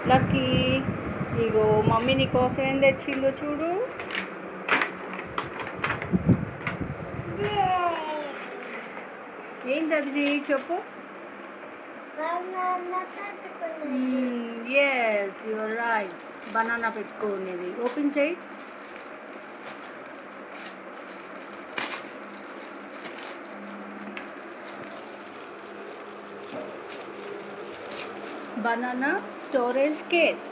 Lucky, ఇగో mummy నీ కోసం ఏం తెచ్చిందో చూడు. ఏంటి అది చెప్పు. ఎస్ యువర్ రైట్, బనానా పెట్టుకునేది. ఓపెన్ చేయి. Banana storage case.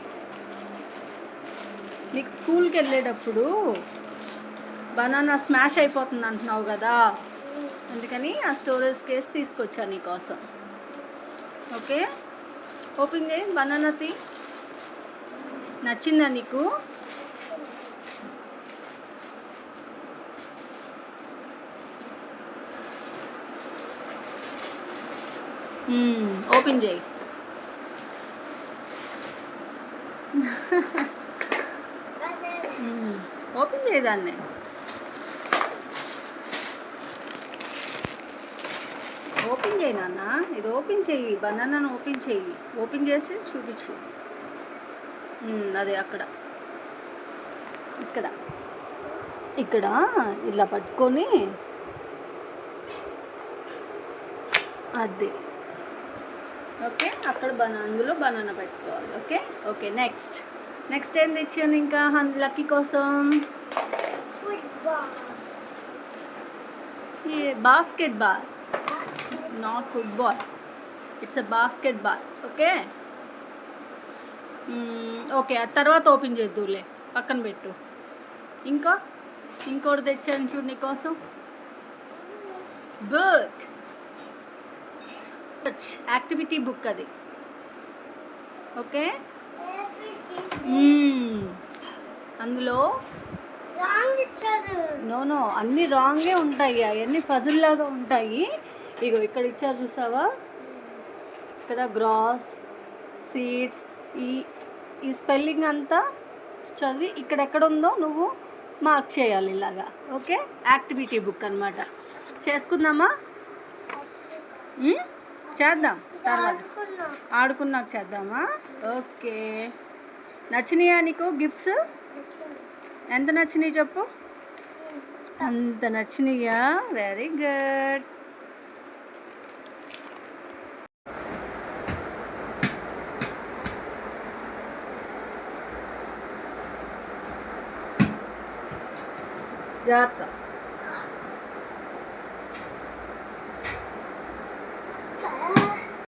నీకు స్కూల్కి వెళ్ళేటప్పుడు బనానా స్మాష్ అయిపోతుంది అంటున్నావు కదా, అందుకని ఆ స్టోరేజ్ కేస్ తీసుకొచ్చా నీకోసం. ఓకే, ఓపెన్ చేయి. బనానా తీ. నచ్చిందా నీకు? ఓపెన్ చేయి. ఓపెన్ చేయదాన్ని. ఓపెన్ చేయి నాన్న, ఇది ఓపెన్ చెయ్యి. బనానాను ఓపెన్ చెయ్యి. ఓపెన్ చేసి చూపించు. అదే అక్కడ, ఇక్కడ ఇక్కడ ఇలా పట్టుకొని అది. ఓకే, అక్కడ అందులో బనానా పెట్టుకోవాలి. Okay okay. నెక్స్ట్ ఏం తెచ్చాను ఇంకా లక్కీ కోసం? Basket ball, not football, it's a basket ball. Okay okay, ఆ తర్వాత ఓపెన్ చేద్దులే, పక్కన పెట్టు. ఇంకోటి తెచ్చాను చూడు నీకోసం. బుక్, యాక్టివిటీ బుక్ అది. ఓకే, అందులో నో అన్నీ రాంగే ఉంటాయి, అవన్నీ పజిల్ లాగా ఉంటాయి. ఇగో ఇక్కడ ఇచ్చారు చూసావా, ఇక్కడ గ్రాస్ సీడ్స్, ఈ స్పెల్లింగ్ అంతా చదివి ఇక్కడెక్కడ ఉందో నువ్వు మార్క్ చేయాలి ఇలాగా. ఓకే, యాక్టివిటీ బుక్ అనమాట. చేసుకుందామా? చేద్దాం తర్వాత, ఆడుకున్నాక చేద్దామా? ఓకే. నచ్చినాయా నీకు గిఫ్ట్స్? ఎంత నచ్చినాయి చెప్పు. అంత నచ్చినాయా? Very good. జాగ్రత్త.